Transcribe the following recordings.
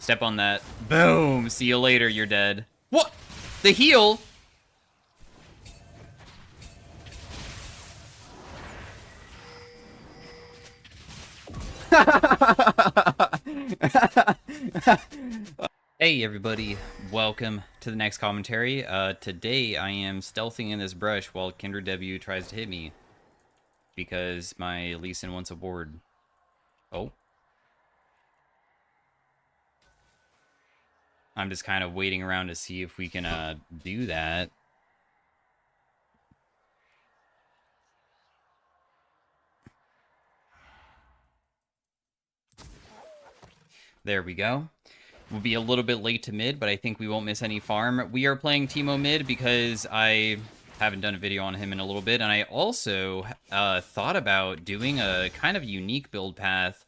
Step on that. Boom! See you later, you're dead. What? The heal? Hey everybody, welcome to the next commentary. Today I am stealthing in this brush while Kindred W tries to hit me. Because my Lee Sin wants a board. Oh. I'm just kind of waiting around to see if we can do that. There we go. We'll be a little bit late to mid, but I think we won't miss any farm. We are playing Teemo mid because I haven't done a video on him in a little bit, and I also thought about doing a kind of unique build path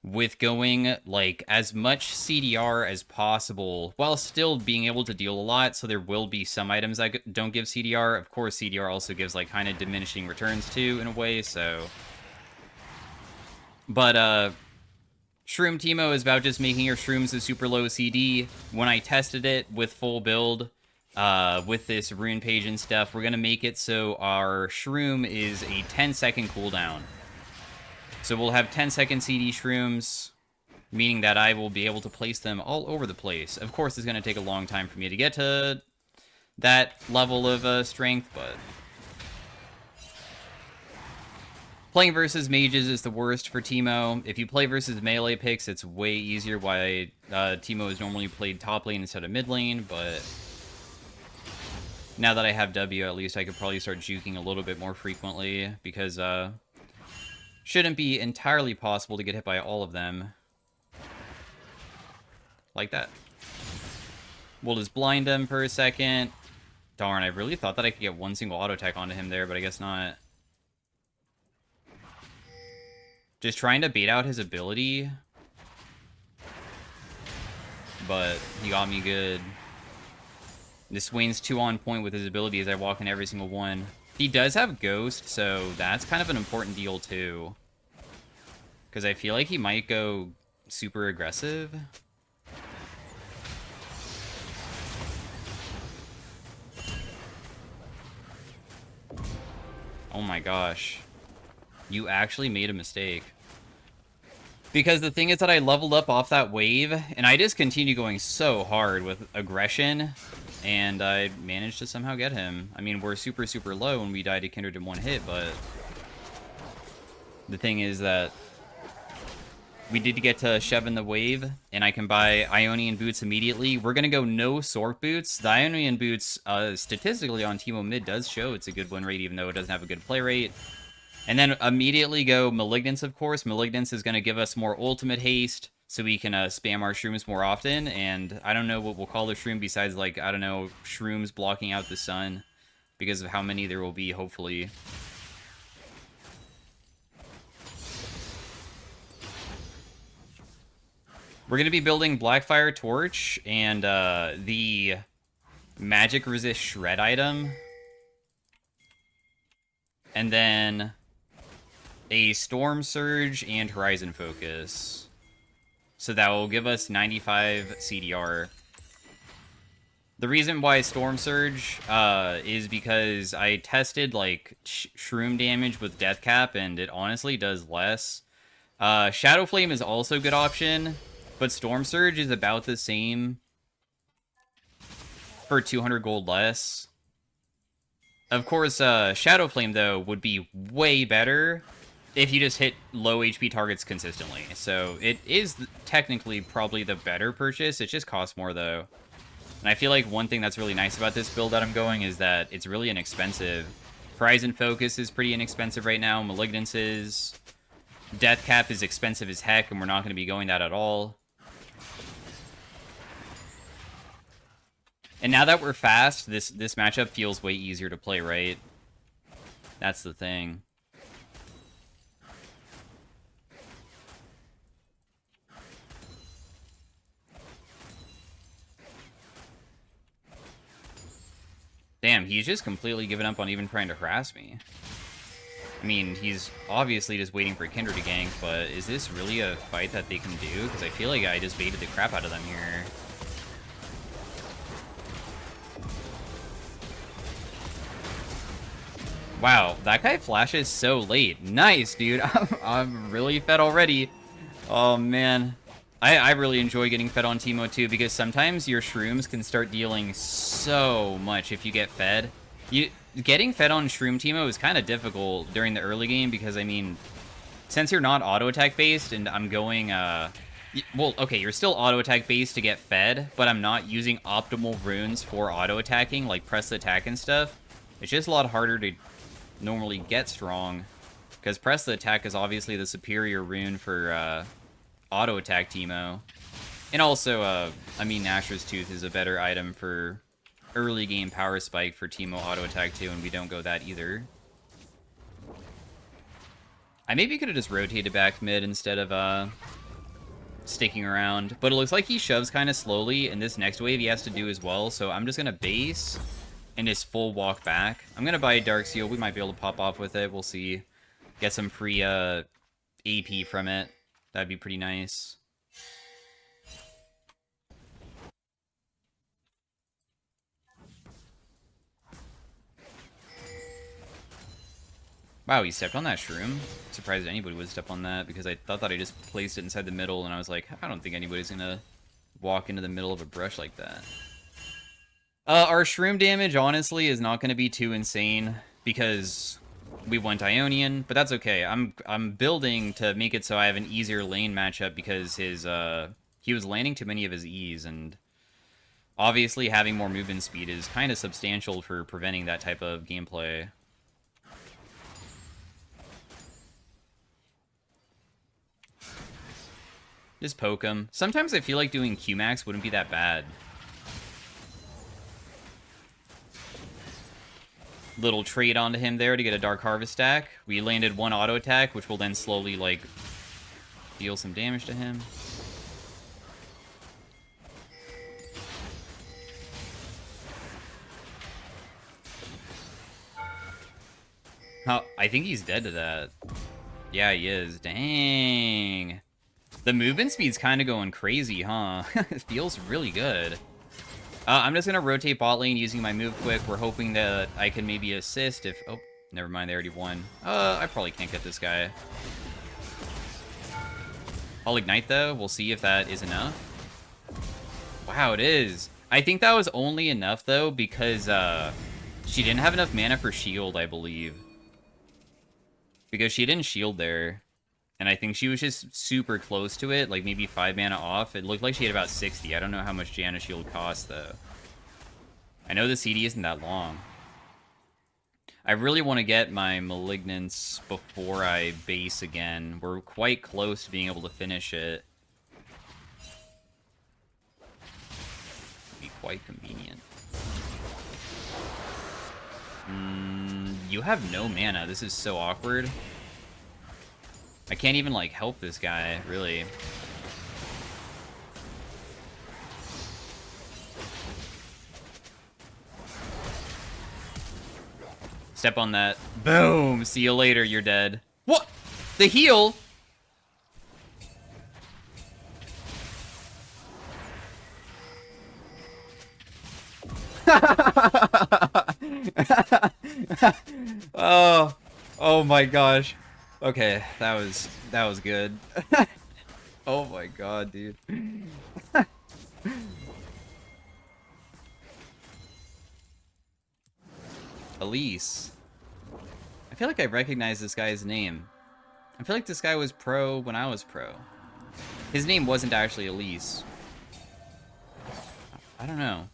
with going like as much CDR as possible while still being able to deal a lot. So there will be some items that don't give CDR. Of course, CDR also gives like kind of diminishing returns too in a way. So, but Shroom Teemo is about just making your shrooms a super low CD. When I tested it with full build, with this rune page and stuff, we're gonna make it so our shroom is a 10-second cooldown. So we'll have 10-second CD shrooms, meaning that I will be able to place them all over the place. Of course, it's going to take a long time for me to get to that level of strength, but playing versus mages is the worst for Teemo. If you play versus melee picks, it's way easier. Why Teemo is normally played top lane instead of mid lane, but now that I have W, at least I could probably start juking a little bit more frequently, because shouldn't be entirely possible to get hit by all of them. Like that. We'll just blind him for a second. Darn, I really thought that I could get one single auto attack onto him there, but I guess not. Just trying to bait out his ability. But he got me good. This Swain's too on point with his ability as I walk in every single one. He does have Ghost, so that's kind of an important deal too. Because I feel like he might go super aggressive. Oh my gosh. You actually made a mistake. Because the thing is that I leveled up off that wave, and I just continue going so hard with aggression, and I managed to somehow get him. I mean, we're super, super low when we died to Kindred in one hit, but the thing is that we did get to Shevin the wave, and I can buy Ionian boots immediately. We're going to go no Sork boots. The Ionian boots, statistically on Teemo mid, does show it's a good win rate, even though it doesn't have a good play rate. And then immediately go Malignance, of course. Malignance is going to give us more ultimate haste, so we can spam our shrooms more often. And I don't know what we'll call the shroom besides, like, I don't know, shrooms blocking out the sun, because of how many there will be, hopefully. We're going to be building Blackfire Torch and the Magic Resist Shred item. And then a Storm Surge and Horizon Focus. So that will give us 95 CDR. The reason why Storm Surge is because I tested like shroom damage with Death Cap, and it honestly does less. Shadow Flame is also a good option, but Storm Surge is about the same for 200 gold less. Of course, Shadow Flame, though, would be way better if you just hit low HP targets consistently. So it is technically probably the better purchase. It just costs more, though. And I feel like one thing that's really nice about this build that I'm going is that it's really inexpensive. Horizon Focus is pretty inexpensive right now. Malignance is. Death Cap is expensive as heck, and we're not going to be going that at all. And now that we're fast, this matchup feels way easier to play, right? That's the thing. Damn, he's just completely given up on even trying to harass me. I mean, he's obviously just waiting for Kindred to gank, but is this really a fight that they can do? Because I feel like I just baited the crap out of them here. Wow, that guy flashes so late. Nice, dude. I'm really fed already. Oh, man. I really enjoy getting fed on Teemo, too, because sometimes your shrooms can start dealing so much if you get fed. Getting fed on Shroom Teemo is kind of difficult during the early game because, I mean, since you're not auto-attack based and I'm going, well, okay, you're still auto-attack based to get fed, but I'm not using optimal runes for auto-attacking, like press the attack and stuff. It's just a lot harder to normally get strong, because press the attack is obviously the superior rune for auto-attack Teemo. And also, I mean, Nashor's Tooth is a better item for early game power spike for Teemo auto-attack too, and we don't go that either. I maybe could have just rotated back mid instead of sticking around, but it looks like he shoves kind of slowly, and this next wave he has to do as well, so I'm just gonna base and just full walk back. I'm gonna buy a Dark Seal. We might be able to pop off with it. We'll see. Get some free AP from it. That'd be pretty nice. Wow, he stepped on that shroom. Surprised anybody would step on that, because I thought that I just placed it inside the middle, and I was like, I don't think anybody's gonna walk into the middle of a brush like that. Our shroom damage, honestly, is not gonna be too insane, because we went Ionian, but that's okay. I'm building to make it so I have an easier lane matchup, because his he was landing too many of his E's, and obviously having more movement speed is kind of substantial for preventing that type of gameplay. Just poke him. Sometimes I feel like doing Qmax wouldn't be that bad. Little trade onto him there to get a Dark Harvest stack. We landed one auto attack, which will then slowly, like, deal some damage to him. Oh, I think he's dead to that. Yeah, he is. Dang. The movement speed's kind of going crazy, huh? It feels really good. I'm just going to rotate bot lane using my move quick. We're hoping that I can maybe assist if... Oh, never mind, they already won. I probably can't get this guy. I'll ignite, though. We'll see if that is enough. Wow, it is. I think that was only enough, though, because she didn't have enough mana for shield, I believe. Because she didn't shield there. And I think she was just super close to it, like maybe 5 mana off. It looked like she had about 60. I don't know how much Janna shield costs, though. I know the CD isn't that long. I really want to get my Malignance before I base again. We're quite close to being able to finish it. Be quite convenient. You have no mana. This is so awkward. I can't even, like, help this guy, really. Step on that. Boom! See you later, you're dead. What? The heal? Oh my gosh. Okay, that was good. Oh my god, dude. Elise. I feel like I recognize this guy's name. I feel like this guy was pro when I was pro. His name wasn't actually Elise. I don't know.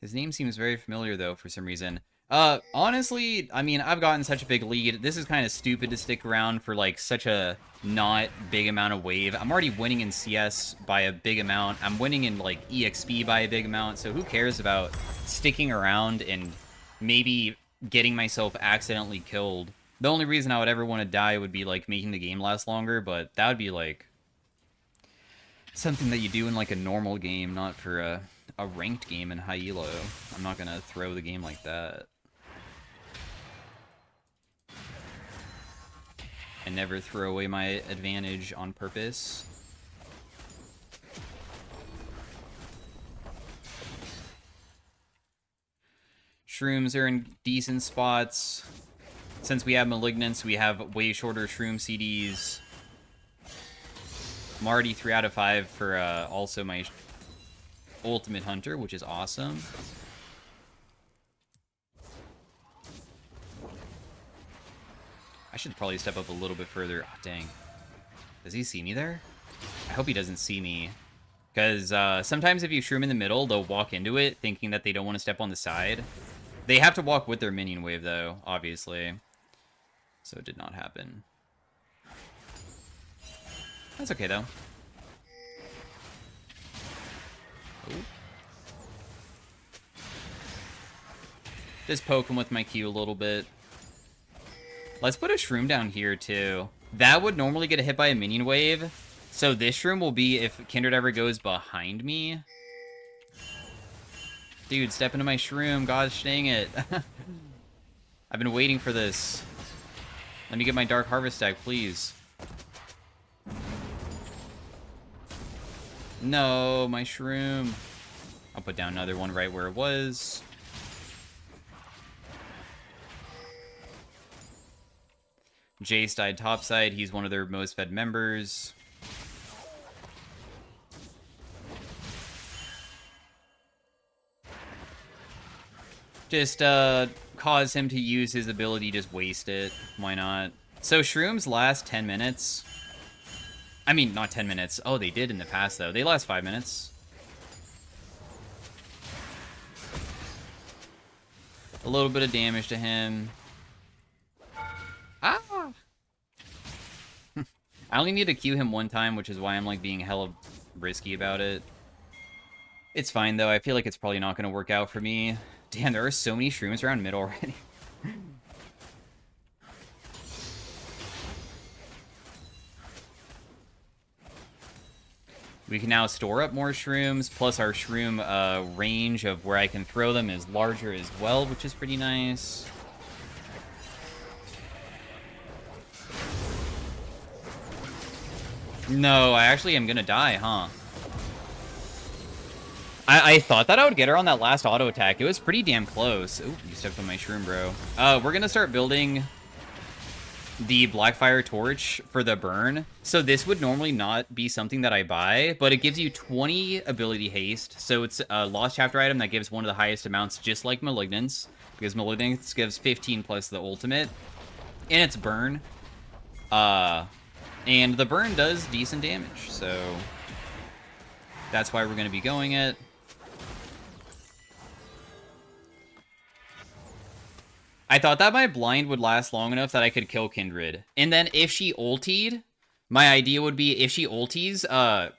His name seems very familiar, though, for some reason. Honestly, I mean, I've gotten such a big lead. This is kind of stupid to stick around for, like, such a not big amount of wave. I'm already winning in CS by a big amount. I'm winning in, like, EXP by a big amount, so who cares about sticking around and maybe getting myself accidentally killed? The only reason I would ever want to die would be, like, making the game last longer, but that would be, like, something that you do in, like, a normal game, not for a ranked game in high elo. I'm not gonna throw the game like that. and never throw away my advantage on purpose. Shrooms are in decent spots. Since we have Malignance, we have way shorter Shroom CDs. I'm already 3 out of 5 for also my Ultimate Hunter, which is awesome. I should probably step up a little bit further. Oh, dang. Does he see me there? I hope he doesn't see me. Because sometimes if you shroom in the middle, they'll walk into it thinking that they don't want to step on the side. They have to walk with their minion wave, though, obviously. So it did not happen. That's okay, though. Ooh. Just poke him with my Q a little bit. Let's put a Shroom down here, too. That would normally get hit by a minion wave. So this Shroom will be if Kindred ever goes behind me. Dude, step into my Shroom. Gosh dang it. I've been waiting for this. Let me get my Dark Harvest stack, please. No, my Shroom. I'll put down another one right where it was. Jace died topside. He's one of their most fed members. Just cause him to use his ability, just waste it. Why not? So Shrooms last 10 minutes. I mean, not 10 minutes. Oh, they did in the past, though. They last 5 minutes. A little bit of damage to him. Ah! I only need to Q him one time, which is why I'm, like, being hella risky about it. It's fine, though. I feel like it's probably not going to work out for me. Damn, there are so many Shrooms around mid already. We can now store up more Shrooms, plus our Shroom range of where I can throw them is larger as well, which is pretty nice. No, I actually am gonna die, huh? I thought that I would get her on that last auto attack. It was pretty damn close. Ooh, you stepped on my Shroom, bro. We're gonna start building the Blackfire Torch for the burn. So this would normally not be something that I buy, but it gives you 20 ability haste. So it's a Lost Chapter item that gives one of the highest amounts, just like Malignance, because Malignance gives 15 plus the ultimate. And it's burn. And the burn does decent damage, so that's why we're going to be going it. I thought that my blind would last long enough that I could kill Kindred. And then if she ultied, my idea would be if she ulties,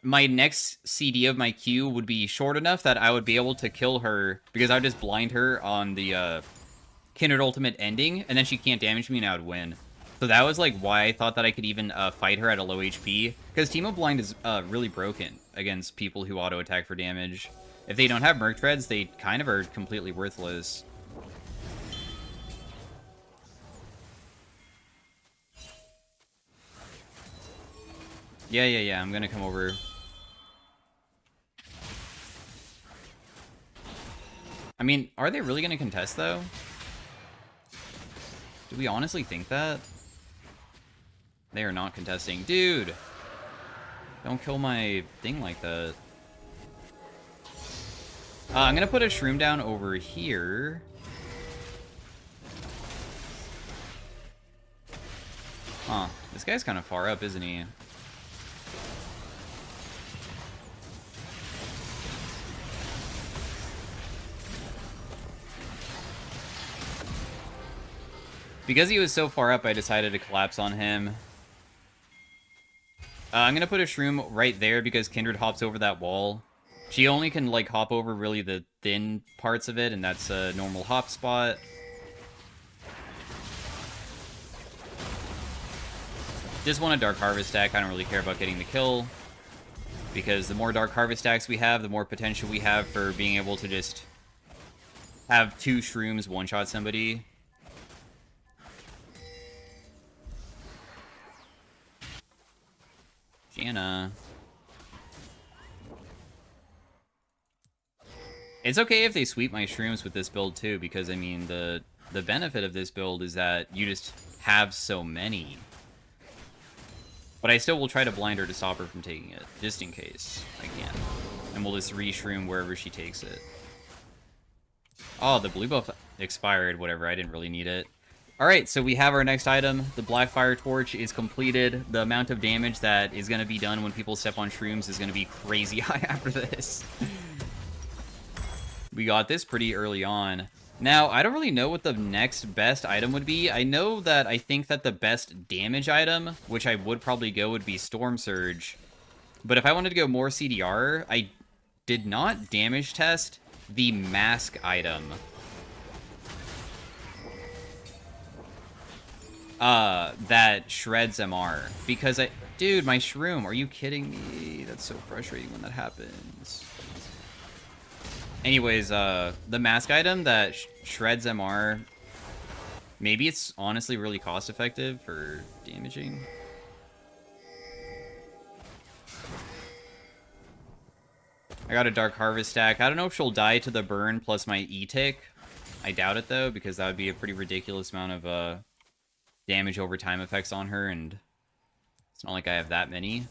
my next CD of my Q would be short enough that I would be able to kill her because I would just blind her on the Kindred ultimate ending, and then she can't damage me and I would win. So that was like why I thought that I could even fight her at a low HP, because Teemo blind is really broken against people who auto attack for damage. If they don't have Merc Treads, they kind of are completely worthless. Yeah, I'm gonna come over. I mean, are they really gonna contest, though? Do we honestly think that? They are not contesting. Dude! Don't kill my thing like that. I'm gonna put a Shroom down over here. Huh. This guy's kind of far up, isn't he? Because he was so far up, I decided to collapse on him. I'm going to put a Shroom right there because Kindred hops over that wall. She only can, like, hop over really the thin parts of it, and that's a normal hop spot. Just want a Dark Harvest stack. I don't really care about getting the kill, because the more Dark Harvest stacks we have, the more potential we have for being able to just have 2 Shrooms one-shot somebody. Janna. It's okay if they sweep my shrooms with this build too, because I mean the benefit of this build is that you just have so many. But I still will try to blind her to stop her from taking it, just in case I can. And we'll just re-shroom wherever she takes it. Oh, the blue buff expired, whatever, I didn't really need it. Alright, so we have our next item. The Blackfire Torch is completed. The amount of damage that is going to be done when people step on shrooms is going to be crazy high after this. We got this pretty early on. Now, I don't really know what the next best item would be. I know that I think that the best damage item, which I would probably go, would be Storm Surge. But if I wanted to go more CDR, I did not damage test the mask item. That shreds MR. Because dude, my Shroom, are you kidding me? That's so frustrating when that happens. Anyways, the mask item that shreds MR, maybe it's honestly really cost effective for damaging. I got a Dark Harvest stack. I don't know if she'll die to the burn plus my E-tick. I doubt it though, because that would be a pretty ridiculous amount of damage over time effects on her, and it's not like I have that many.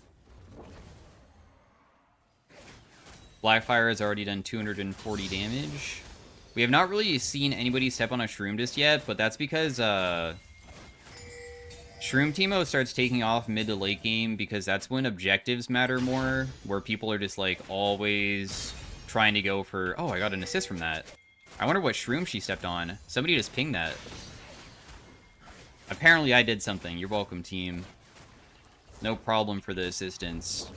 Blackfire has already done 240 damage. We have not really seen anybody step on a Shroom just yet, but that's because Shroom Teemo starts taking off mid to late game, because that's when objectives matter more, where people are just like always trying to go for... Oh, I got an assist from that. I wonder what Shroom she stepped on. Somebody just pinged that. Apparently I did something. You're welcome, team. No problem for the assistance.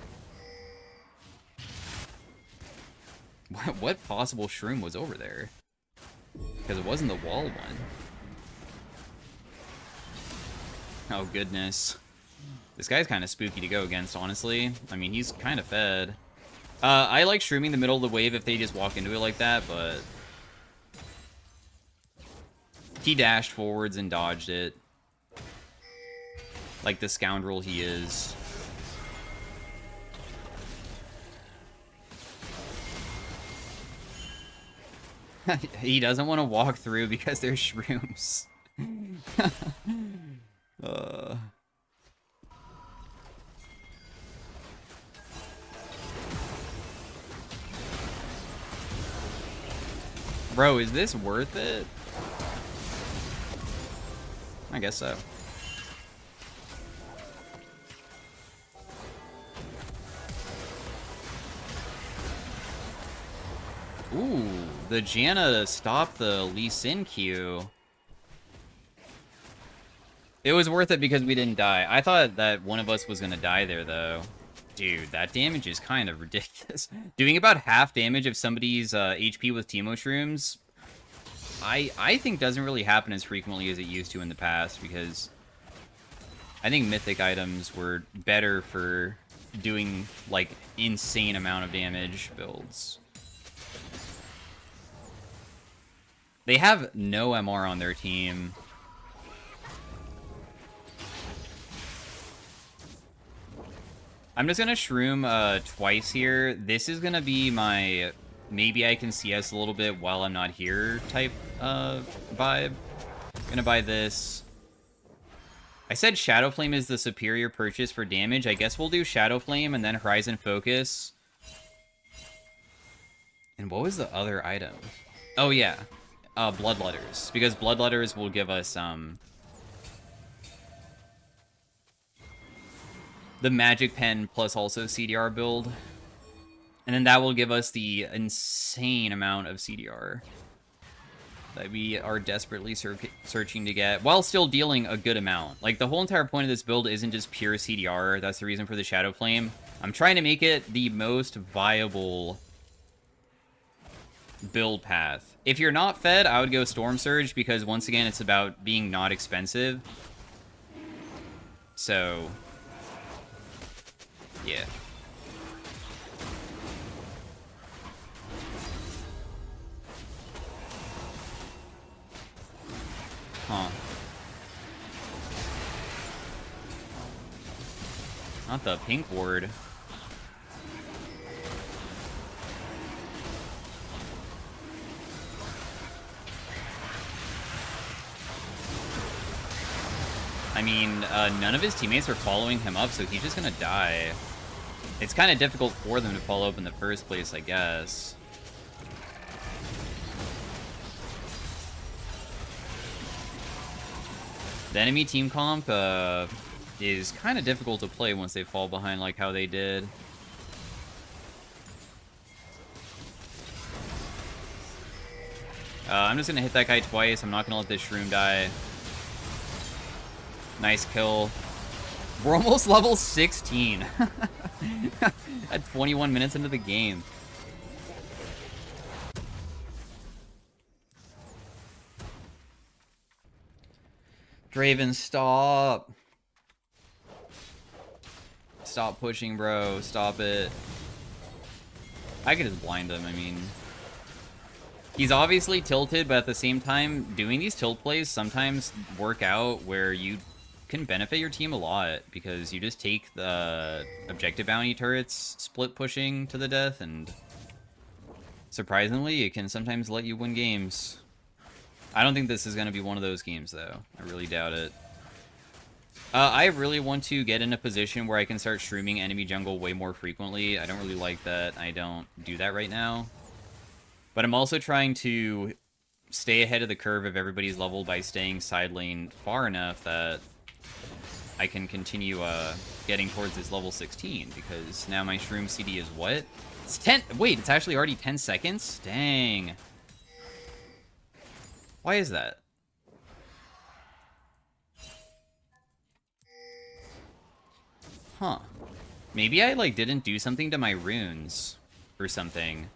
What possible Shroom was over there? Because it wasn't the wall one. Oh, goodness. This guy's kind of spooky to go against, honestly. I mean, he's kind of fed. I like Shrooming the middle of the wave if they just walk into it like that, but... He dashed forwards and dodged it. Like the scoundrel he is. He doesn't want to walk through because there's shrooms. Bro, is this worth it? I guess so. Ooh, the Janna stopped the Lee Sin Q. It was worth it because we didn't die. I thought that one of us was going to die there, though. Dude, that damage is kind of ridiculous. Doing about half damage of somebody's HP with Teemo Shrooms, I think doesn't really happen as frequently as it used to in the past, because I think mythic items were better for doing, like, insane amount of damage builds. They have no MR on their team. I'm just gonna Shroom twice here. This is gonna be my maybe I can CS a little bit while I'm not here type vibe. Gonna buy this. I said Shadow Flame is the superior purchase for damage. I guess we'll do Shadow Flame and then Horizon Focus. And what was the other item? Oh yeah, Bloodletters. Because Bloodletters will give us the Magic Pen plus also CDR build. And then that will give us the insane amount of CDR that we are desperately searching to get, while still dealing a good amount. Like, the whole entire point of this build isn't just pure CDR. That's the reason for the Shadow Flame. I'm trying to make it the most viable build path. If you're not fed, I would go Storm Surge, because once again, it's about being not expensive. So... yeah. Huh. Not the pink ward. I mean, none of his teammates are following him up, so he's just gonna die. It's kind of difficult for them to follow up in the first place, I guess. The enemy team comp is kind of difficult to play once they fall behind like how they did. I'm just gonna hit that guy twice. I'm not gonna let this Shroom die. Nice kill. We're almost level 16. At 21 minutes into the game. Draven, stop. Stop pushing, bro. Stop it. I could just blind him, I mean. He's obviously tilted, but at the same time, doing these tilt plays sometimes work out where you can benefit your team a lot, because you just take the objective bounty turrets split pushing to the death, and surprisingly, it can sometimes let you win games. I don't think this is going to be one of those games, though. I really doubt it. I really want to get in a position where I can start shrooming enemy jungle way more frequently. I don't really like that I don't do that right now. But I'm also trying to stay ahead of the curve of everybody's level by staying side lane far enough that I can continue getting towards this level 16, because now my Shroom CD is what? It's 10. Wait, it's actually already 10 seconds? Dang. Why is that? Huh. Maybe I, like, didn't do something to my runes or something.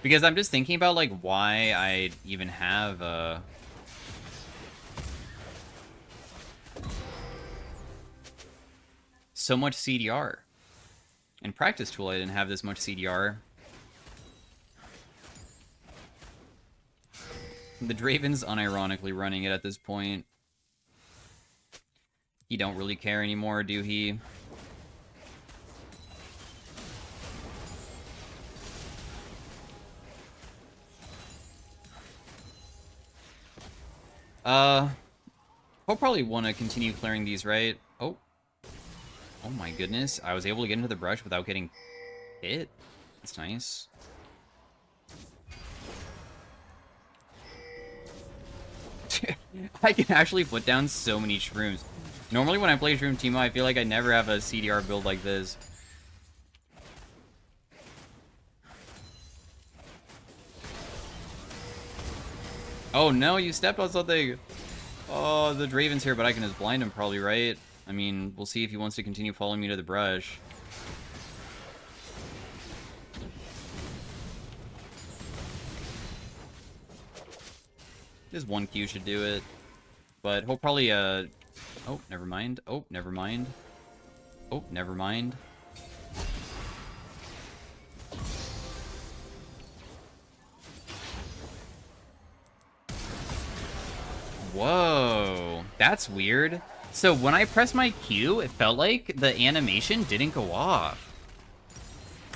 Because I'm just thinking about, like, why I even have, so much CDR. In Practice Tool, I didn't have this much CDR. The Draven's unironically running it at this point. He don't really care anymore, do he? I'll probably want to continue clearing these, right? Oh. Oh my goodness. I was able to get into the brush without getting hit. That's nice. I can actually put down so many shrooms. Normally when I play Shroom Teemo, I feel like I never have a CDR build like this. Oh no, you stepped on something! Oh, the Draven's here, but I can just blind him probably, right? I mean, we'll see if he wants to continue following me to the brush. This 1Q should do it. But he'll probably, oh, never mind. Oh, never mind. Oh, never mind. Whoa, that's weird. So when I pressed my Q, it felt like the animation didn't go off.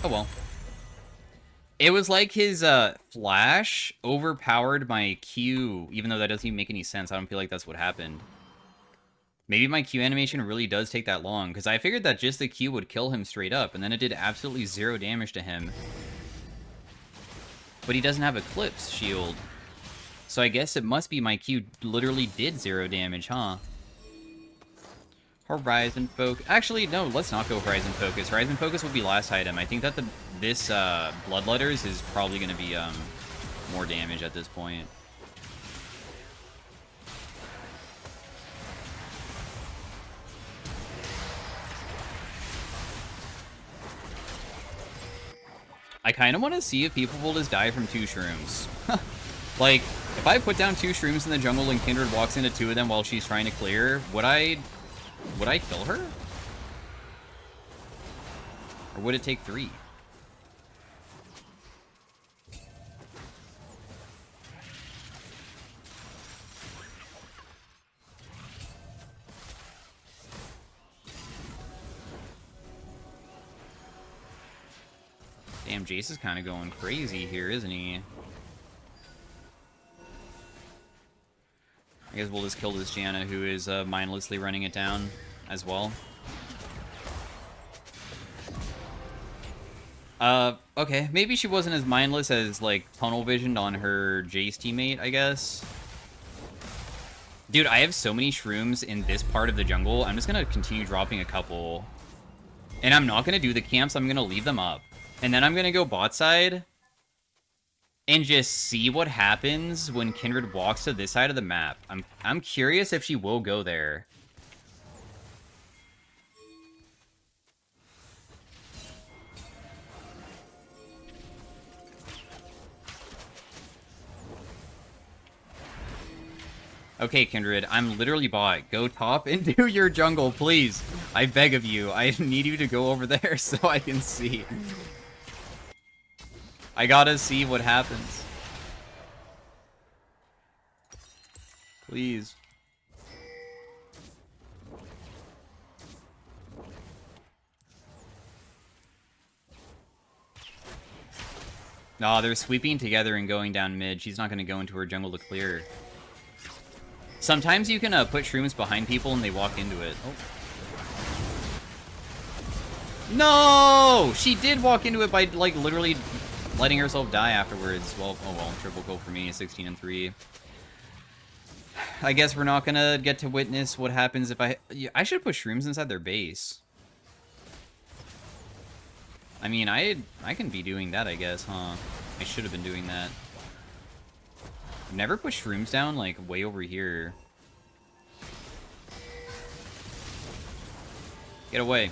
Oh well. It was like his flash overpowered my Q, even though that doesn't even make any sense. I don't feel like that's what happened. Maybe my Q animation really does take that long, because I figured that just the Q would kill him straight up, and then it did absolutely 0 damage to him. But he doesn't have Eclipse shield. So I guess it must be my Q literally did 0 damage, huh? Horizon Focus. Actually, no, let's not go Horizon Focus. Horizon Focus will be last item. I think that this Bloodletters is probably going to be more damage at this point. I kind of want to see if people will just die from 2 shrooms. Like, if I put down 2 shrooms in the jungle and Kindred walks into 2 of them while she's trying to clear, would I kill her? Or would it take 3? Damn, Jace is kind of going crazy here, isn't he? I guess we'll just kill this Janna, who is mindlessly running it down as well. Okay. Maybe she wasn't as mindless as, like, tunnel visioned on her Jace teammate, I guess. Dude, I have so many shrooms in this part of the jungle. I'm just gonna continue dropping a couple. And I'm not gonna do the camps. I'm gonna leave them up. And then I'm gonna go bot side and just see what happens when Kindred walks to this side of the map. I'm curious if she will go there. Okay, Kindred, I'm literally bot. Go top and do your jungle, please. I beg of you. I need you to go over there so I can see. I gotta see what happens. Please. Nah, they're sweeping together and going down mid. She's not gonna go into her jungle to clear. Sometimes you can put shrooms behind people and they walk into it. Oh. No! She did walk into it by, like, literally letting herself die afterwards. Well, oh well, triple kill for me, 16 and 3. I guess we're not gonna get to witness what happens if I should put shrooms inside their base. I mean, I can be doing that, I guess, huh? I should have been doing that. Never put shrooms down, like, way over here. Get away.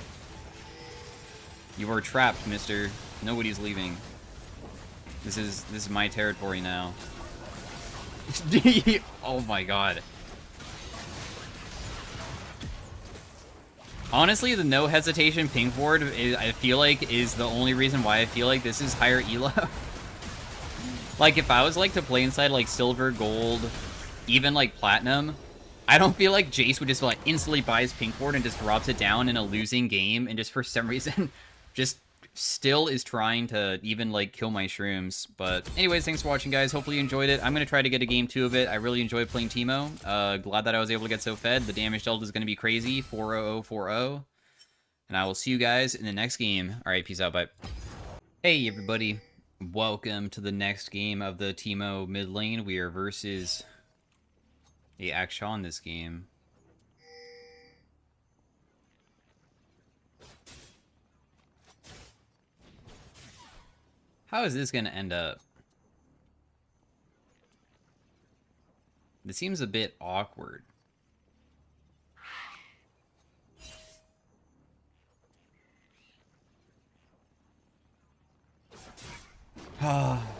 You are trapped, mister. Nobody's leaving. This is my territory now. Oh my god. Honestly, the no hesitation ping ward, I feel like, is the only reason why I feel like this is higher elo. Like, if I was, like, to play inside, like, silver, gold, even, like, platinum, I don't feel like Jace would just, like, instantly buy his pink ward and just drops it down in a losing game and just, for some reason, just still is trying to even, like, kill my shrooms. But anyways, thanks for watching, guys. Hopefully you enjoyed it. I'm going to try to get a game 2 of it. I really enjoyed playing Teemo. Glad that I was able to get so fed. The damage delta is going to be crazy. 4-0-0-4-0. And I will see you guys in the next game. All right, peace out. Bye. Hey, everybody. Welcome to the next game of the Teemo mid lane. We are versus a Akshan this game. How is this going to end up? This seems a bit awkward.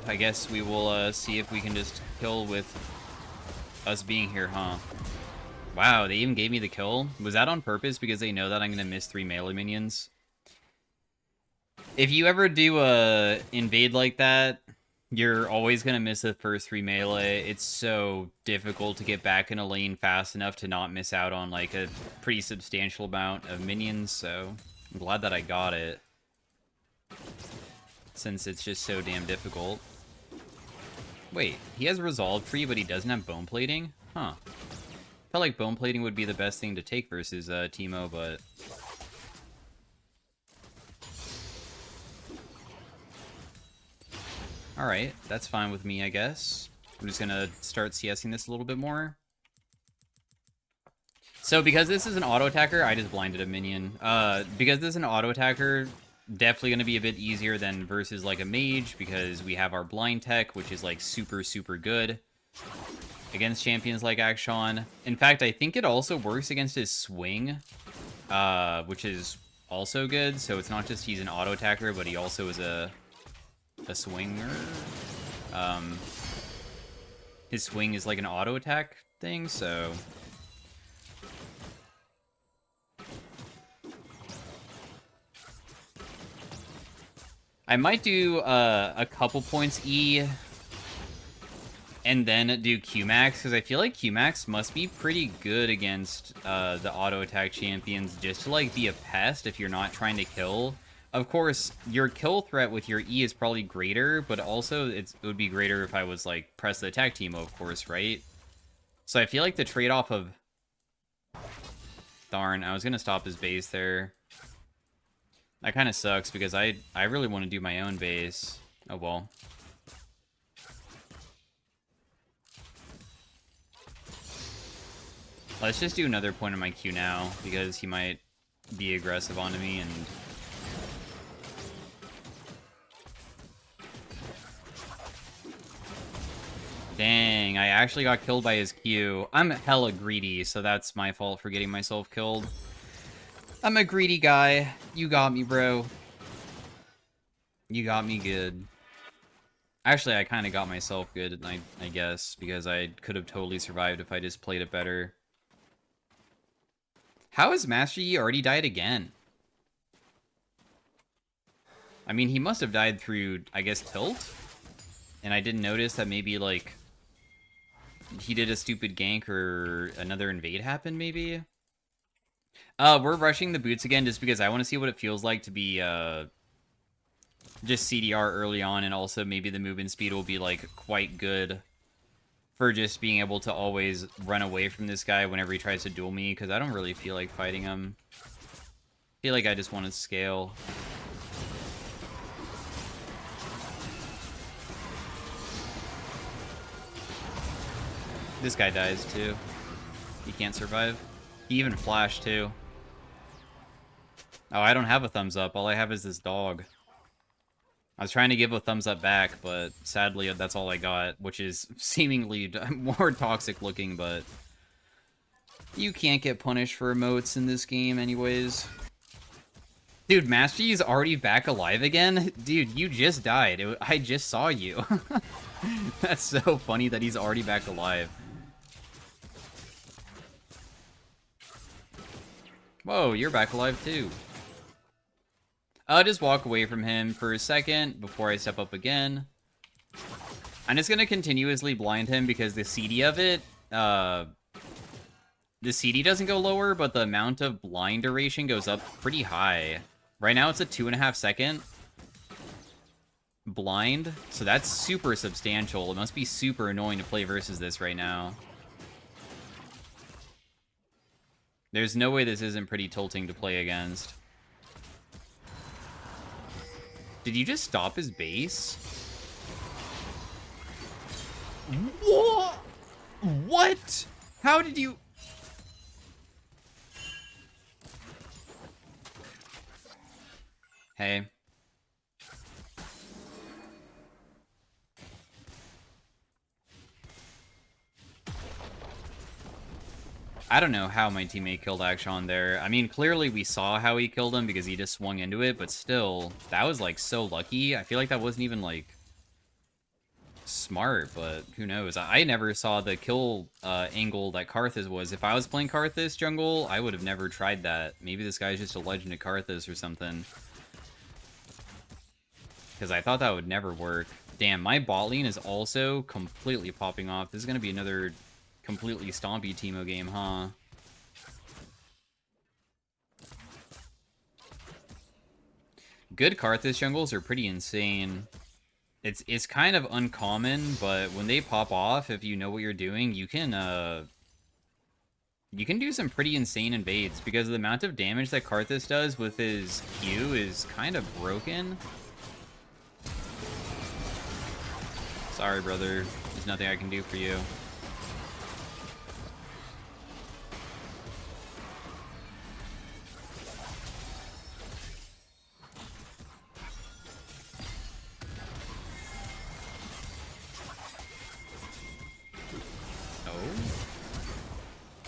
I guess we will see if we can just kill with us being here, huh? Wow, they even gave me the kill? Was that on purpose because they know that I'm going to miss 3 melee minions? If you ever do a invade like that, you're always going to miss the first 3 melee. It's so difficult to get back in a lane fast enough to not miss out on, like, a pretty substantial amount of minions, so I'm glad that I got it. Since it's just so damn difficult. Wait, he has Resolve Tree, but he doesn't have Bone Plating? Huh. Felt like Bone Plating would be the best thing to take versus Teemo, but... Alright, that's fine with me, I guess. I'm just gonna start CSing this a little bit more. So, because this is an auto-attacker, I just blinded a minion. Because this is an auto-attacker... Definitely going to be a bit easier than versus like a mage because we have our blind tech, which is like super, super good against champions like Akshan. In fact, I think it also works against his swing, which is also good. So it's not just he's an auto attacker, but he also is a swinger. His swing is like an auto attack thing, so... I might do a couple points E and then do Qmax, because I feel like Qmax must be pretty good against the auto attack champions just to like be a pest if you're not trying to kill. of course, your kill threat with your E is probably greater, but also it would be greater if I was, like, press the attack Teemo, of course, right? So I feel like the trade-off of... Darn, I was gonna stop his base there. That kind of sucks, because I really want to do my own base. Oh, well. Let's just do another point on my Q now, because he might be aggressive onto me, and... Dang, I actually got killed by his Q. I'm hella greedy, so that's my fault for getting myself killed. I'm a greedy guy. You got me, bro. You got me good. Actually, I kind of got myself good, I guess, because I could have totally survived if I just played it better. How has Master Yi already died again? I mean, he must have died through, I guess, tilt? And I didn't notice that maybe, like, he did a stupid gank or another invade happened, maybe? We're rushing the boots again just because I want to see what it feels like to be, just CDR early on, and also maybe the movement speed will be, like, quite good for just being able to always run away from this guy whenever he tries to duel me, because I don't really feel like fighting him. I feel like I just want to scale. This guy dies, too. He can't survive. He even flashed, too. Oh, I don't have a thumbs up. All I have is this dog. I was trying to give a thumbs up back, but sadly that's all I got, which is seemingly more toxic looking, but you can't get punished for emotes in this game anyways. Dude, Master Yi's already back alive again? Dude, you just died. I just saw you. That's so funny that he's already back alive. Whoa, you're back alive too. I'll just walk away from him for a second before I step up again. I'm just gonna continuously blind him because the CD of it, the CD doesn't go lower, but the amount of blind duration goes up pretty high. Right now it's a 2.5 second blind, so that's super substantial. It must be super annoying to play versus this right now. There's no way this isn't pretty tilting to play against. Did you just stop his base? What? What? How did you... Hey. I don't know how my teammate killed Akshan there. I mean, clearly we saw how he killed him because he just swung into it, but still, that was, like, so lucky. I feel like that wasn't even, like, smart, but who knows. I never saw the kill angle that Karthus was. If I was playing Karthus jungle, I would have never tried that. Maybe this guy's just a legend of Karthus or something. Because I thought that would never work. Damn, my bot lane is also completely popping off. This is going to be another... completely stompy Teemo game, huh? Good Karthus jungles are pretty insane. It's kind of uncommon, but when they pop off, if you know what you're doing, you can do some pretty insane invades, because the amount of damage that Karthus does with his Q is kind of broken. Sorry, brother. There's nothing I can do for you.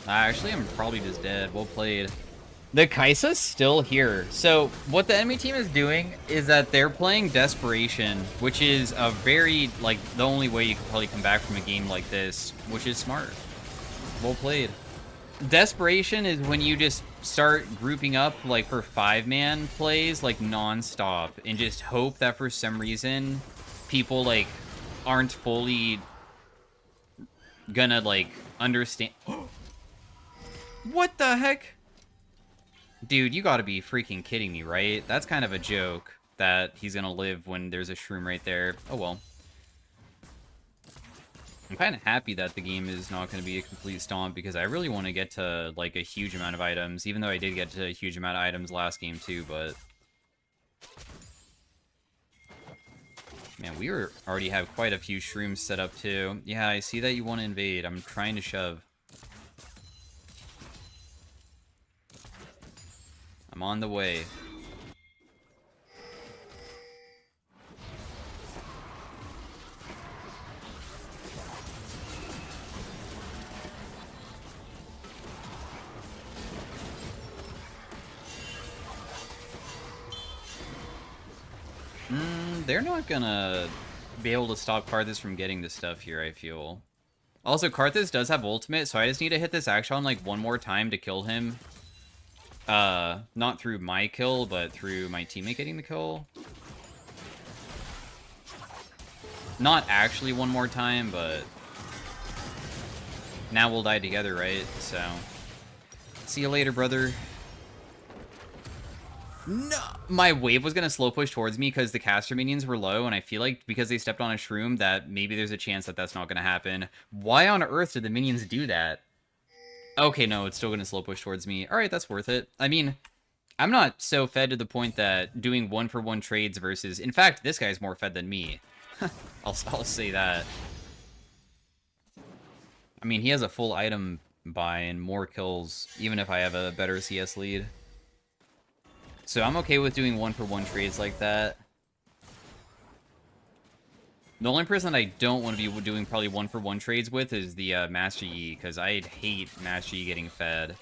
Actually, I'm probably just dead. Well played. The Kai'Sa's still here. So, what the enemy team is doing is that they're playing Desperation, which is a very, like, the only way you can probably come back from a game like this, which is smart. Well played. Desperation is when you just start grouping up, like, for 5-man plays, like, non-stop, and just hope that for some reason people, like, aren't fully gonna, like, understand... What the heck? Dude, you gotta be freaking kidding me, right? That's kind of a joke that he's gonna live when there's a Shroom right there. Oh well. I'm kind of happy that the game is not going to be a complete stomp because I really want to get to, like, a huge amount of items, even though I did get to a huge amount of items last game too, but... Man, we already have quite a few Shrooms set up too. Yeah, I see that you want to invade. I'm trying to shove. I'm on the way. They're not gonna be able to stop Karthus from getting this stuff here, I feel. Also, Karthus does have ultimate, so I just need to hit this action like one more time to kill him. Not through my kill, but through my teammate getting the kill. Not actually one more time, but... Now we'll die together, right? So... See you later, brother. No! My wave was going to slow push towards me because the caster minions were low, and I feel like because they stepped on a Shroom that maybe there's a chance that that's not going to happen. Why on earth did the minions do that? Okay, no, it's still going to slow push towards me. Alright, that's worth it. I mean, I'm not so fed to the point that doing one-for-one trades versus... In fact, this guy's more fed than me. I'll say that. I mean, he has a full item buy and more kills, even if I have a better CS lead. So I'm okay with doing one-for-one trades like that. The only person that I don't want to be doing probably one-for-one trades with is the Master Yi, because I'd hate Master Yi getting fed.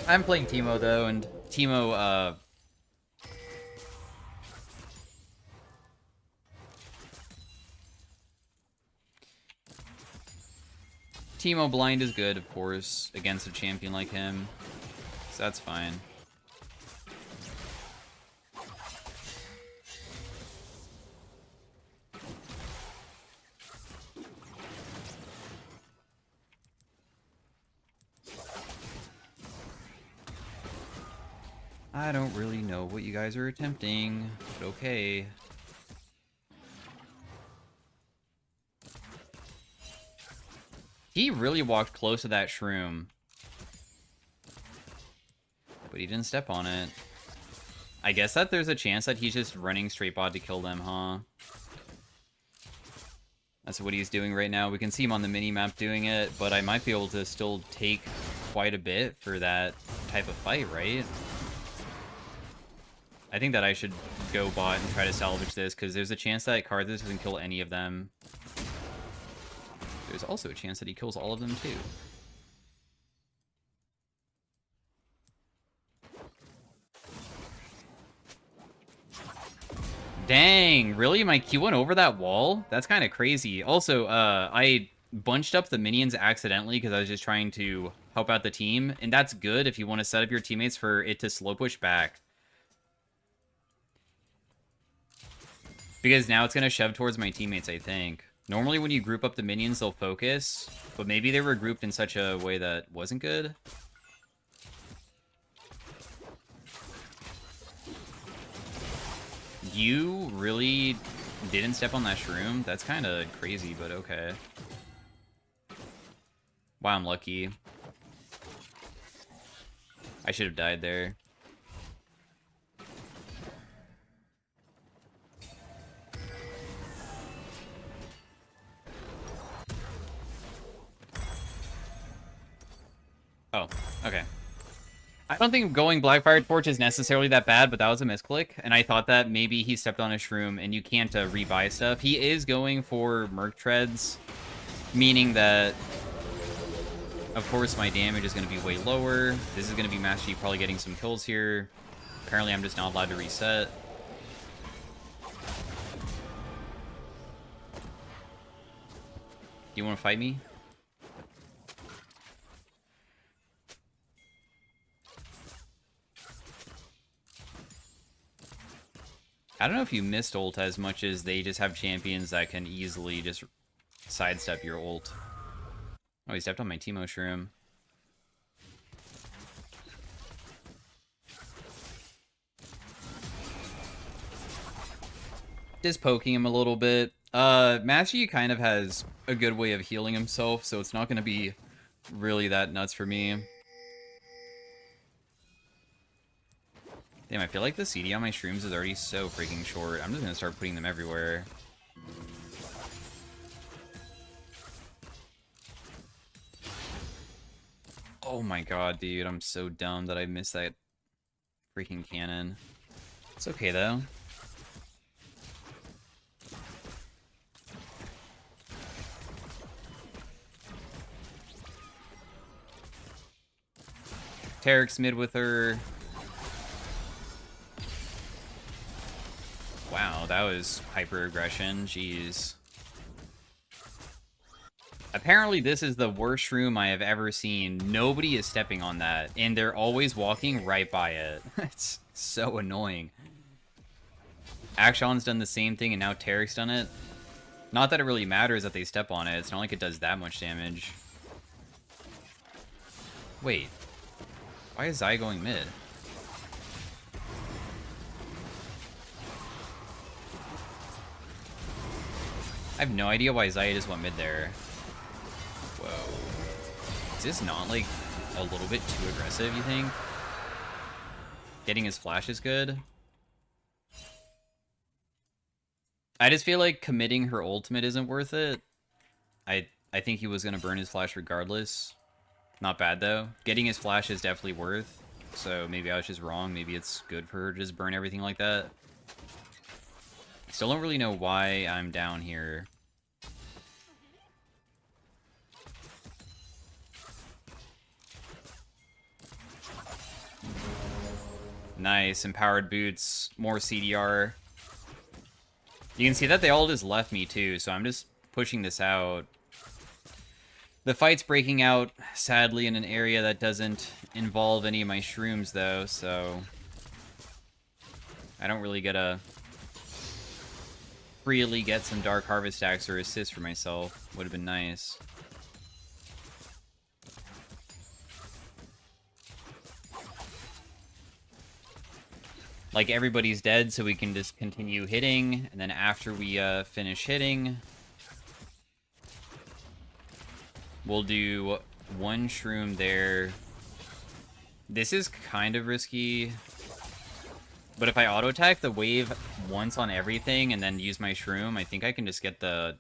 I'm playing Teemo, though, and Teemo, Teemo blind is good, of course, against a champion like him, so that's fine. I don't really know what you guys are attempting, but okay. He really walked close to that Shroom. But he didn't step on it. I guess that there's a chance that he's just running straight bot to kill them, huh? That's what he's doing right now. We can see him on the mini-map doing it, but I might be able to still take quite a bit for that type of fight, right? I think that I should go bot and try to salvage this, because there's a chance that Karthus doesn't kill any of them. There's also a chance that he kills all of them, too. Dang, really? My Q went over that wall? That's kind of crazy. Also, I bunched up the minions accidentally because I was just trying to help out the team, and that's good if you want to set up your teammates for it to slow push back. Because now it's going to shove towards my teammates, I think. Normally when you group up the minions, they'll focus, but maybe they were grouped in such a way that wasn't good. You really didn't step on that Shroom? That's kind of crazy, but okay. Wow, I'm lucky. I should have died there. Oh, okay. I don't think going Blackfire Torch is necessarily that bad, but that was a misclick, and I thought that maybe he stepped on a Shroom, and you can't rebuy stuff. He is going for Merc Treads, meaning that, of course, my damage is going to be way lower. This is going to be Master Yi probably getting some kills here. Apparently, I'm just not allowed to reset. You want to fight me? I don't know if you missed ult as much as they just have champions that can easily just sidestep your ult. Oh, he stepped on my Teemo Shroom. Just poking him a little bit. Mashi kind of has a good way of healing himself, so it's not going to be really that nuts for me. Damn, I feel like the CD on my streams is already so freaking short. I'm just going to start putting them everywhere. Oh my god, dude. I'm so dumb that I missed that freaking cannon. It's okay, though. Tarek's mid with her. Wow, that was hyper-aggression. Jeez. Apparently, this is the worst room I have ever seen. Nobody is stepping on that, and they're always walking right by it. It's so annoying. Akshon's done the same thing, and now Tarek's done it. Not that it really matters that they step on it. It's not like it does that much damage. Wait. Why is Zai going mid? I have no idea why Zai just went mid there. Whoa. Is this not, like, a little bit too aggressive, you think? Getting his flash is good. I just feel like committing her ultimate isn't worth it. I think he was going to burn his flash regardless. Not bad, though. Getting his flash is definitely worth. So maybe I was just wrong. Maybe it's good for her to just burn everything like that. Still don't really know why I'm down here. Nice. Empowered boots. More CDR. You can see that they all just left me, too. So I'm just pushing this out. The fight's breaking out, sadly, in an area that doesn't involve any of my shrooms, though, so I don't really get to freely get some Dark Harvest stacks or assists for myself. Would have been nice. Like, everybody's dead, so we can just continue hitting, and then after we finish hitting, we'll do one shroom there. This is kind of risky. But if I auto-attack the wave once on everything and then use my shroom, I think I can just get the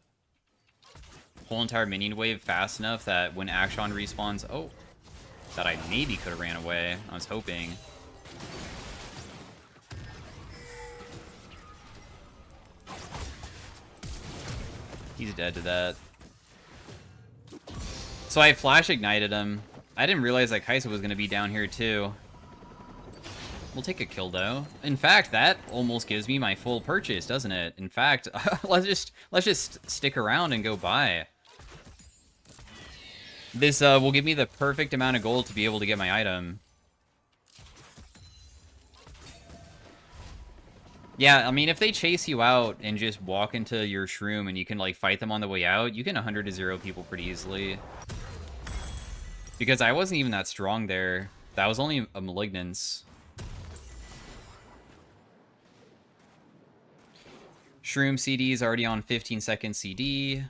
whole entire minion wave fast enough that when Akshon respawns... Oh! That I maybe could have ran away. I was hoping. He's dead to that. So I flash ignited him. I didn't realize that Kaisa was going to be down here too. We'll take a kill though. In fact, that almost gives me my full purchase, doesn't it? In fact, let's just stick around and go buy. This will give me the perfect amount of gold to be able to get my item. Yeah, I mean, if they chase you out and just walk into your shroom and you can, like, fight them on the way out, you can 100-0 people pretty easily. Because I wasn't even that strong there. That was only a malignance. Shroom CD is already on 15-second CD.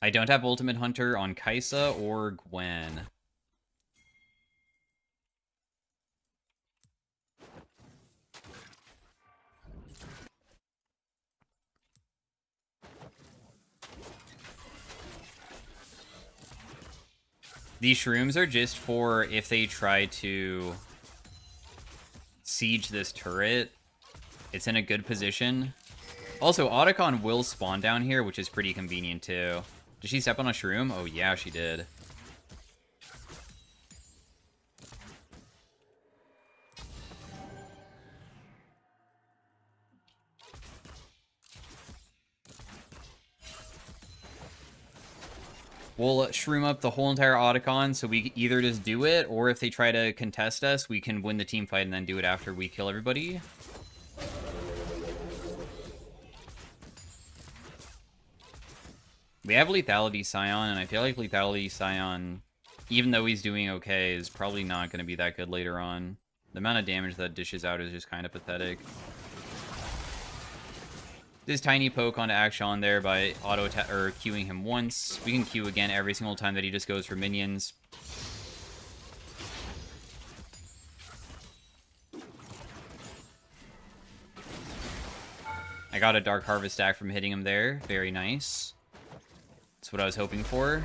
I don't have Ultimate Hunter on Kaisa or Gwen. These shrooms are just for if they try to siege this turret. It's in a good position. Also, Otacon will spawn down here, which is pretty convenient too. Did she step on a shroom? Oh yeah, she did. We'll shroom up the whole entire Otacon, so we either just do it, or if they try to contest us, we can win the team fight and then do it after we kill everybody. We have Lethality Scion, and I feel like Lethality Scion, even though he's doing okay, is probably not going to be that good later on. The amount of damage that dishes out is just kind of pathetic. This tiny poke onto Akshan there by auto or queuing him once. We can queue again every single time that he just goes for minions. I got a Dark Harvest stack from hitting him there. Very nice. That's what I was hoping for.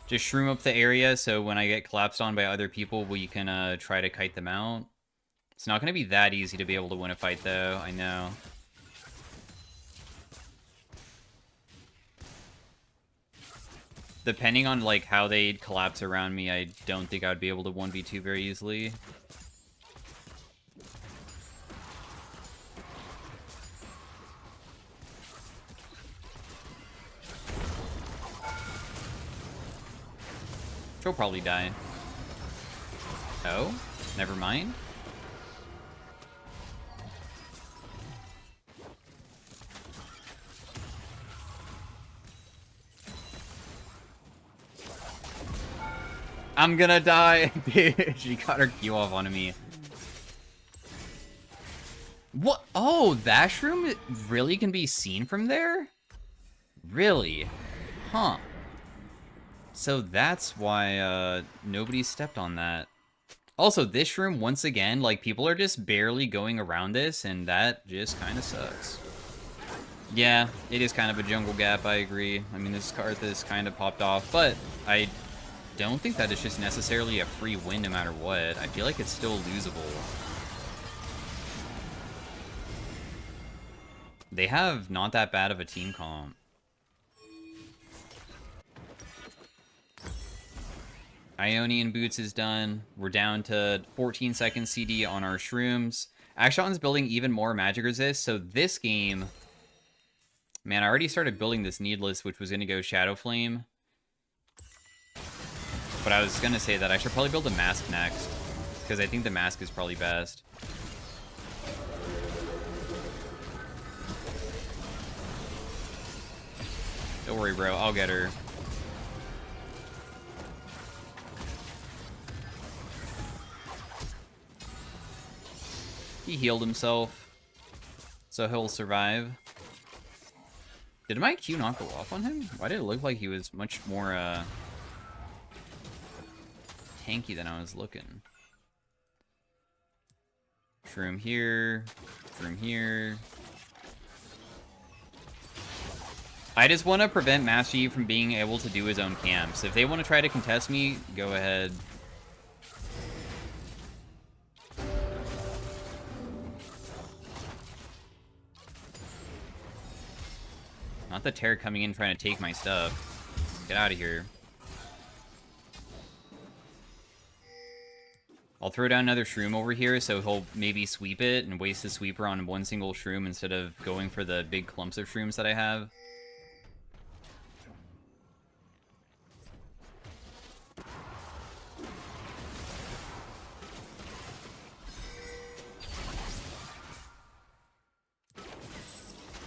Just shroom up the area so when I get collapsed on by other people, we can try to kite them out. It's not going to be that easy to be able to win a fight, though. I know. Depending on, like, how they'd collapse around me, I don't think I would be able to 1v2 very easily. She'll probably die. Oh? Never mind. I'm gonna die. She got her Q off onto me. What? Oh, that shroom really can be seen from there? Really? Huh. So that's why nobody stepped on that. Also, this shroom, once again, like, people are just barely going around this, and that just kind of sucks. Yeah, it is kind of a jungle gap, I agree. I mean, this Karthus kind of popped off, but I don't think that it's just necessarily a free win no matter what. I feel like it's still losable. They have not that bad of a team comp. Ionian Boots is done. We're down to 14 seconds CD on our shrooms. Akshan's building even more magic resist, so this game... Man, I already started building this Needless, which was going to go Shadow Flame. But I was going to say that I should probably build a Mask next, because I think the Mask is probably best. Don't worry, bro. I'll get her. He healed himself, so he'll survive. Did my Q not go off on him? Why did it look like he was much more tanky than I was looking? Shroom here, shroom here. I just want to prevent Master Yi from being able to do his own camps. If they want to try to contest me, go ahead. Not the Terror coming in trying to take my stuff. Get out of here. I'll throw down another Shroom over here so he'll maybe sweep it and waste the sweeper on one single Shroom instead of going for the big clumps of Shrooms that I have.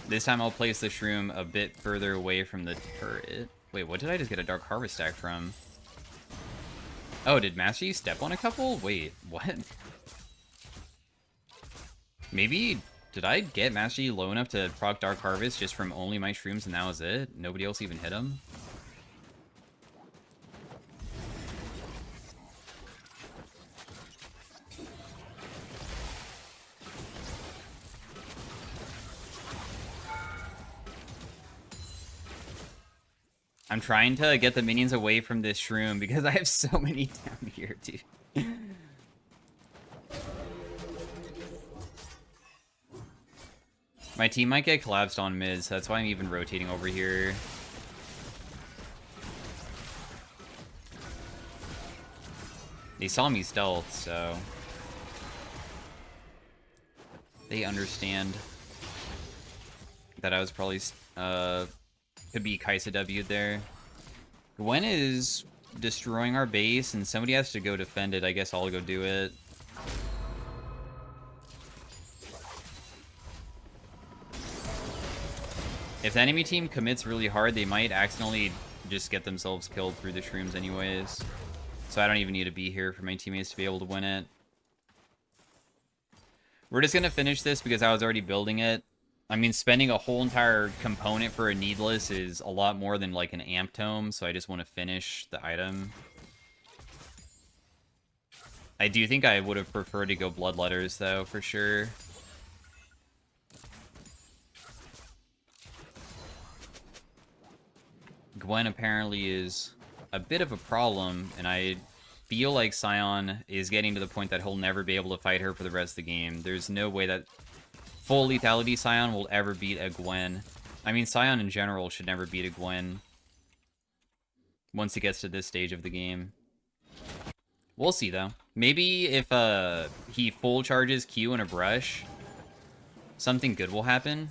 This time I'll place the Shroom a bit further away from the turret. Wait, what did I just get a Dark Harvest stack from? Oh, did Master Yi step on a couple? Wait, what? Maybe, did I get Master Yi low enough to proc Dark Harvest just from only my Shrooms and that was it? Nobody else even hit him? I'm trying to get the minions away from this Shroom because I have so many down here, dude. My team might get collapsed on mid, so that's why I'm even rotating over here. They saw me stealth, so... they understand that I was probably, could be Kaisa W'd there. Gwen is destroying our base, and somebody has to go defend it. I guess I'll go do it. If the enemy team commits really hard, they might accidentally just get themselves killed through the Shrooms anyways. So I don't even need to be here for my teammates to be able to win it. We're just going to finish this because I was already building it. I mean, spending a whole entire component for a needless is a lot more than like an amp tome, so I just want to finish the item. I do think I would have preferred to go bloodletters though, for sure. Gwen apparently is a bit of a problem, and I feel like Sion is getting to the point that he'll never be able to fight her for the rest of the game. There's no way that full lethality Sion will ever beat a Gwen. I mean, Sion in general should never beat a Gwen once it gets to this stage of the game. We'll see, though. Maybe if he full charges Q in a brush, something good will happen.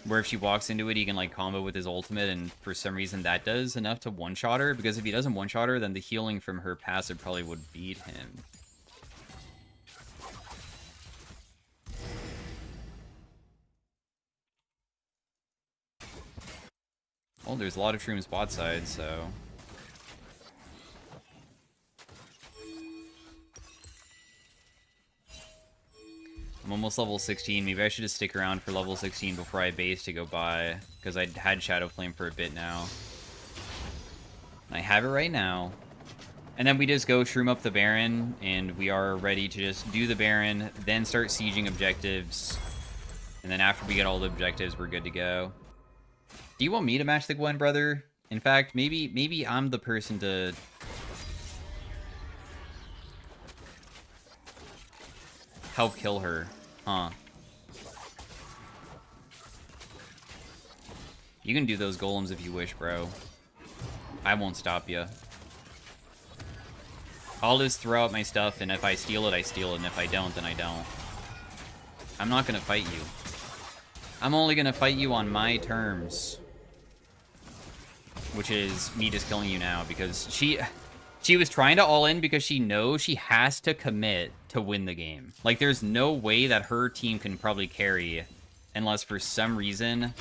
Where if she walks into it, he can, like, combo with his ultimate, and for some reason that does enough to one-shot her. Because if he doesn't one-shot her, then the healing from her passive probably would beat him. Well, there's a lot of Shroom's bot side, so... I'm almost level 16. Maybe I should just stick around for level 16 before I base to go buy. Because I had Shadow Flame for a bit now. I have it right now. And then we just go Shroom up the Baron, and we are ready to just do the Baron, then start sieging objectives. And then after we get all the objectives, we're good to go. Do you want me to match the Gwen, brother? In fact, maybe I'm the person to... help kill her, huh? You can do those golems if you wish, bro. I won't stop you. I'll just throw out my stuff, and if I steal it, I steal it, and if I don't, then I don't. I'm not gonna fight you. I'm only gonna fight you on my terms. Which is me just killing you now, because she was trying to all in because she knows she has to commit to win the game. Like, there's no way that her team can probably carry unless for some reason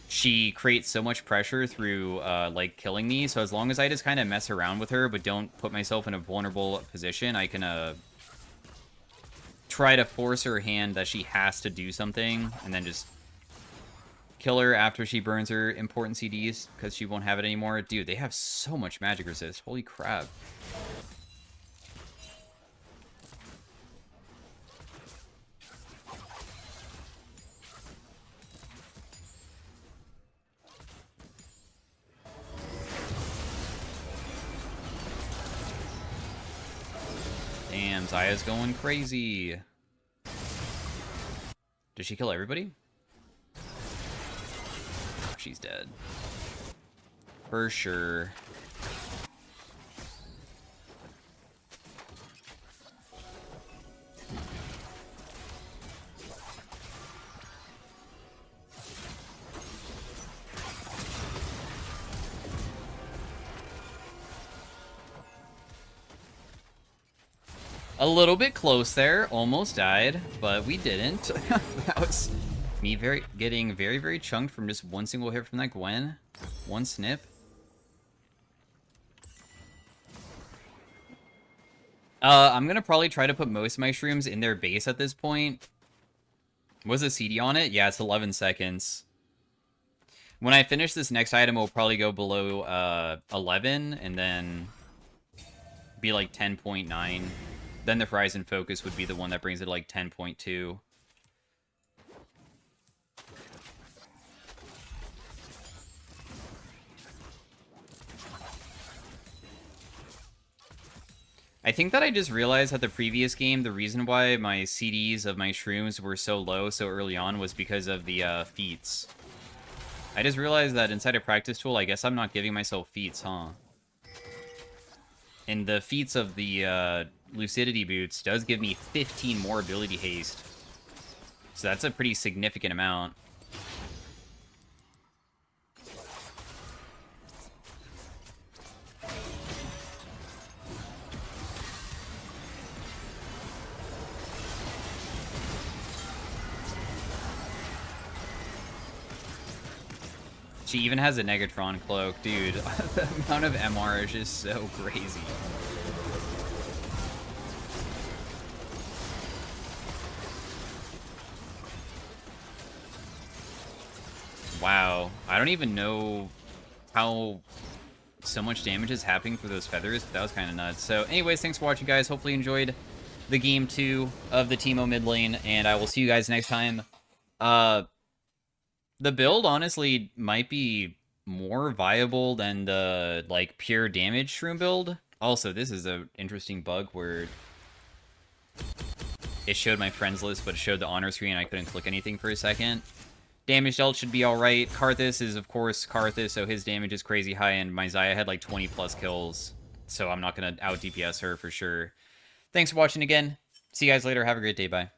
she creates so much pressure through, like, killing me. So as long as I just kind of mess around with her but don't put myself in a vulnerable position, I can, try to force her hand that she has to do something and then just kill her after she burns her important CDs because she won't have it anymore. Dude, they have so much magic resist. Holy crap. Damn, Zaya's going crazy. Did she kill everybody? She's dead. For sure. A little bit close there. Almost died, but we didn't. That was me getting very chunked from just one single hit from that Gwen. One snip. I'm gonna probably try to put most of my Shrooms in their base at this point. Was a CD on it? Yeah, it's 11 seconds. When I finish this next item, it'll probably go below 11, and then be like 10.9. Then the Horizon Focus would be the one that brings it like 10.2. I think that I just realized that the previous game, the reason why my CDs of my Shrooms were so low so early on was because of the feats. I just realized that inside a practice tool, I guess I'm not giving myself feats, huh? And the feats of the Lucidity Boots does give me 15 more ability haste. So that's a pretty significant amount. She even has a Negatron cloak. Dude, the amount of MR is just so crazy. Wow. I don't even know how so much damage is happening through those feathers, but that was kind of nuts. So anyways, thanks for watching, guys. Hopefully you enjoyed the game 2 of the Teemo mid lane, and I will see you guys next time. The build, honestly, might be more viable than the, like, pure damage Shroom build. Also, this is an interesting bug where it showed my friends list, but it showed the honor screen and I couldn't click anything for a second. Damage dealt should be alright. Karthus is, of course, Karthus, so his damage is crazy high, and my Xayah had like 20 plus kills, so I'm not going to out DPS her for sure. Thanks for watching again. See you guys later. Have a great day. Bye.